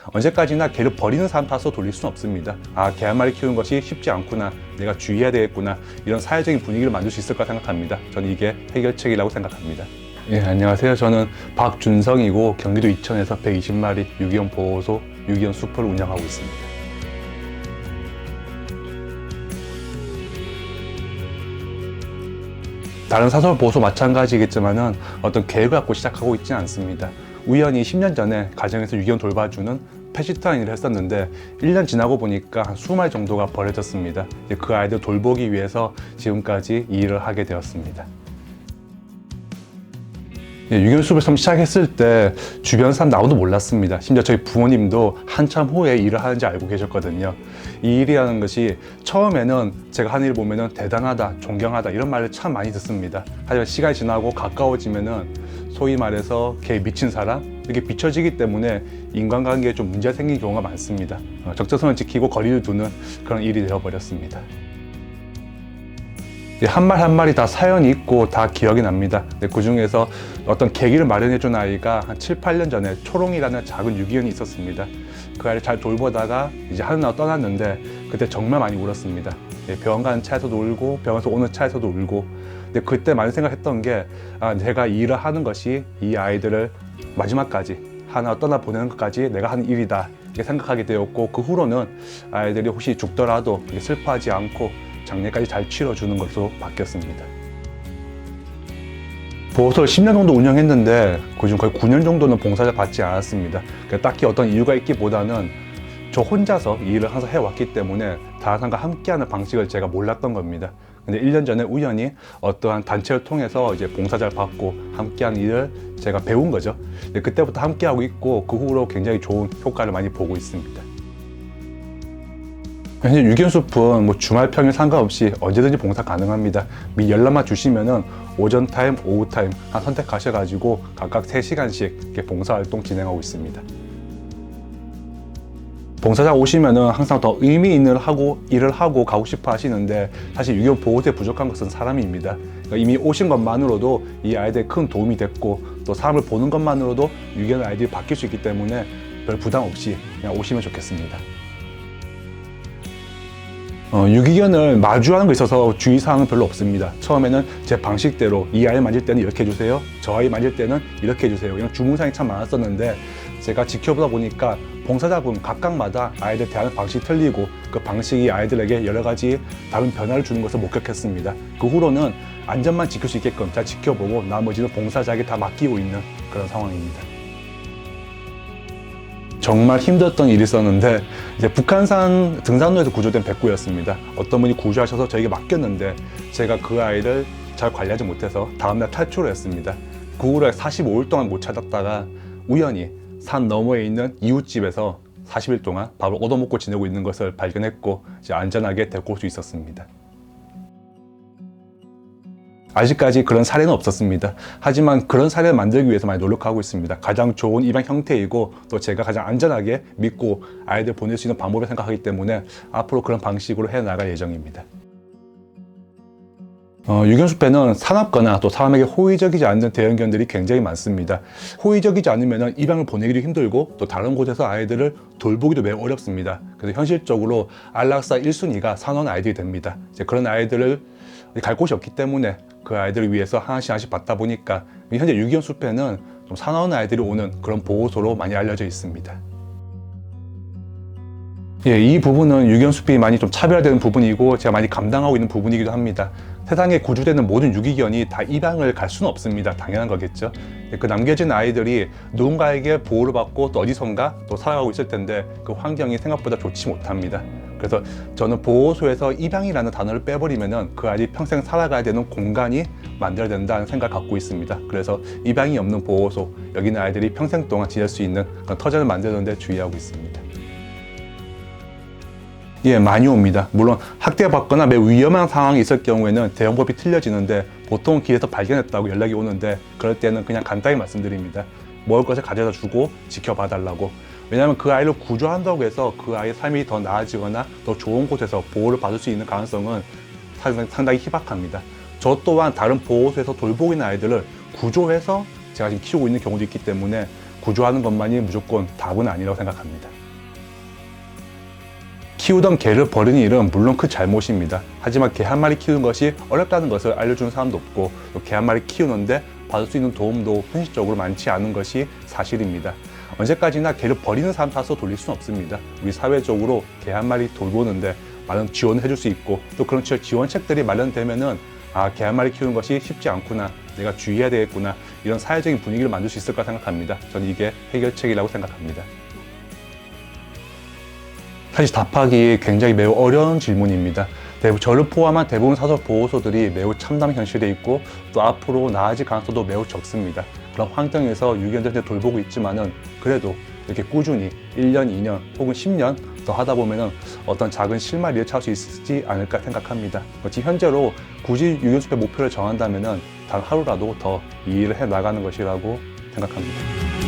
언제까지나 개를 버리는 사람 탓으로 돌릴 수는 없습니다. 개 한 마리 키우는 것이 쉽지 않구나, 내가 주의해야 되겠구나, 이런 사회적인 분위기를 만들 수 있을 거라 생각합니다. 저는 이게 해결책이라고 생각합니다. 안녕하세요. 저는 박준성이고 경기도 이천에서 120마리 유기견 보호소, 유기견 숲을 운영하고 있습니다. 다른 사설 보호소 마찬가지겠지만은 어떤 계획을 갖고 시작하고 있지는 않습니다. 우연히 10년 전에 가정에서 유기견 돌봐주는 펫시터라는 일을 했었는데 1년 지나고 보니까 한 20마리 정도가 버려졌습니다. 그 아이들 돌보기 위해서 지금까지 이 일을 하게 되었습니다. 유기견 숲을 처음 시작했을 때 주변 사람 아무도 몰랐습니다. 심지어 저희 부모님도 한참 후에 일을 하는지 알고 계셨거든요. 이 일이라는 것이 처음에는 제가 하는 일 보면은 대단하다, 존경하다 이런 말을 참 많이 듣습니다. 하지만 시간이 지나고 가까워지면은 소위 말해서 개 미친 사람 이렇게 비춰지기 때문에 인간관계에 좀 문제가 생긴 경우가 많습니다. 적정선을 지키고 거리를 두는 그런 일이 되어버렸습니다. 한 마리 한 마리 다 사연이 있고 다 기억이 납니다. 그 중에서 어떤 계기를 마련해준 아이가 한 7, 8년 전에 초롱이라는 작은 유기견이 있었습니다. 그 아이를 잘 돌보다가 이제 하늘나라 떠났는데 그때 정말 많이 울었습니다. 병원 가는 차에서도 울고 병원에서 오는 차에서도 울고. 근데 그때 많이 생각했던 게 내가 이 일을 하는 것이 이 아이들을 마지막까지 하나 떠나보내는 것까지 내가 하는 일이다 이렇게 생각하게 되었고, 그 후로는 아이들이 혹시 죽더라도 슬퍼하지 않고 장례까지 잘 치러주는 것으로 바뀌었습니다. 보호소를 10년 정도 운영했는데 그중 거의 9년 정도는 봉사자 받지 않았습니다. 딱히 어떤 이유가 있기보다는 저 혼자서 이 일을 항상 해왔기 때문에 다른 사람과 함께하는 방식을 제가 몰랐던 겁니다. 근데 1년 전에 우연히 어떠한 단체를 통해서 이제 봉사자를 받고 함께하는 일을 제가 배운 거죠. 그때부터 함께하고 있고 그 후로 굉장히 좋은 효과를 많이 보고 있습니다. 현재 유기견 숲은 주말 평일 상관없이 언제든지 봉사 가능합니다. 연락만 주시면은 오전 타임, 오후 타임 선택하셔가지고 각각 3시간씩 이렇게 봉사활동 진행하고 있습니다. 봉사자 오시면은 항상 더 의미 있는 일을 하고 가고 싶어 하시는데, 사실 유기견 보호소에 부족한 것은 사람입니다. 이미 오신 것만으로도 이 아이들에 큰 도움이 됐고, 또 사람을 보는 것만으로도 유기견 아이들이 바뀔 수 있기 때문에 별 부담 없이 그냥 오시면 좋겠습니다. 유기견을 마주하는 거 있어서 주의사항은 별로 없습니다. 처음에는 제 방식대로 이 아이 만질 때는 이렇게 해주세요, 저 아이 만질 때는 이렇게 해주세요, 이런 주문사항이 참 많았었는데 제가 지켜보다 보니까 봉사자분 각각마다 아이들 대하는 방식이 틀리고 그 방식이 아이들에게 여러 가지 다른 변화를 주는 것을 목격했습니다. 그 후로는 안전만 지킬 수 있게끔 잘 지켜보고 나머지는 봉사자에게 다 맡기고 있는 그런 상황입니다. 정말 힘들었던 일이 있었는데, 이제 북한산 등산로에서 구조된 백구였습니다. 어떤 분이 구조하셔서 저에게 맡겼는데 제가 그 아이를 잘 관리하지 못해서 다음날 탈출을 했습니다. 그 후로 45일 동안 못 찾았다가 우연히 산 너머에 있는 이웃집에서 40일 동안 밥을 얻어먹고 지내고 있는 것을 발견했고 이제 안전하게 데리고 올 수 있었습니다. 아직까지 그런 사례는 없었습니다. 하지만 그런 사례를 만들기 위해서 많이 노력하고 있습니다. 가장 좋은 입양 형태이고 또 제가 가장 안전하게 믿고 아이들 보낼 수 있는 방법을 생각하기 때문에 앞으로 그런 방식으로 해나갈 예정입니다. 유기견 숲에는 사납거나 또 사람에게 호의적이지 않는 대형견들이 굉장히 많습니다. 호의적이지 않으면 입양을 보내기도 힘들고 또 다른 곳에서 아이들을 돌보기도 매우 어렵습니다. 그래서 현실적으로 안락사 1순위가 산원 아이들이 됩니다. 이제 그런 아이들을 갈 곳이 없기 때문에 그 아이들을 위해서 하나씩 받다 보니까 현재 유기견 숲에는 좀 사나운 아이들이 오는 그런 보호소로 많이 알려져 있습니다. 이 부분은 유기견 숲이 많이 좀 차별화되는 부분이고 제가 많이 감당하고 있는 부분이기도 합니다. 세상에 구조되는 모든 유기견이 다 입양을 갈 수는 없습니다. 당연한 거겠죠. 그 남겨진 아이들이 누군가에게 보호를 받고 또 어디선가 또 살아가고 있을 텐데 그 환경이 생각보다 좋지 못합니다. 그래서 저는 보호소에서 입양이라는 단어를 빼버리면은 그 아이들이 평생 살아가야 되는 공간이 만들어야 된다는 생각을 갖고 있습니다. 그래서 입양이 없는 보호소, 여기 있는 아이들이 평생 동안 지낼 수 있는 그런 터전을 만드는 데 주의하고 있습니다. 많이 옵니다. 물론 학대받거나 매우 위험한 상황이 있을 경우에는 대응법이 틀려지는데 보통 길에서 발견했다고 연락이 오는데 그럴 때는 그냥 간단히 말씀드립니다. 먹을 것을 가져다 주고 지켜봐 달라고. 왜냐하면 그 아이를 구조한다고 해서 그 아이의 삶이 더 나아지거나 더 좋은 곳에서 보호를 받을 수 있는 가능성은 상당히 희박합니다. 저 또한 다른 보호소에서 돌보고 있는 아이들을 구조해서 제가 지금 키우고 있는 경우도 있기 때문에 구조하는 것만이 무조건 답은 아니라고 생각합니다. 키우던 개를 버리는 일은 물론 큰 잘못입니다. 하지만 개 한 마리 키우는 것이 어렵다는 것을 알려주는 사람도 없고, 또 개 한 마리 키우는데 받을 수 있는 도움도 현실적으로 많지 않은 것이 사실입니다. 언제까지나 개를 버리는 사람 탓으로 돌릴 수는 없습니다. 우리 사회적으로 개 한 마리 돌보는데 많은 지원을 해줄 수 있고, 또 그런 지원책들이 마련되면은 개 한 마리 키우는 것이 쉽지 않구나, 내가 주의해야 되겠구나, 이런 사회적인 분위기를 만들 수 있을까 생각합니다. 저는 이게 해결책이라고 생각합니다. 사실 답하기 굉장히 매우 어려운 질문입니다. 저를 포함한 대부분 사설 보호소들이 매우 참담 현실에 있고, 또 앞으로 나아질 가능성도 매우 적습니다. 그런 환경에서 유기견들한테 돌보고 있지만은 그래도 이렇게 꾸준히 1년, 2년 혹은 10년 더 하다 보면은 어떤 작은 실마리를 찾을 수 있지 않을까 생각합니다. 지금 현재로 굳이 유기견 수입의 목표를 정한다면은 단 하루라도 더 이 일을 해 나가는 것이라고 생각합니다.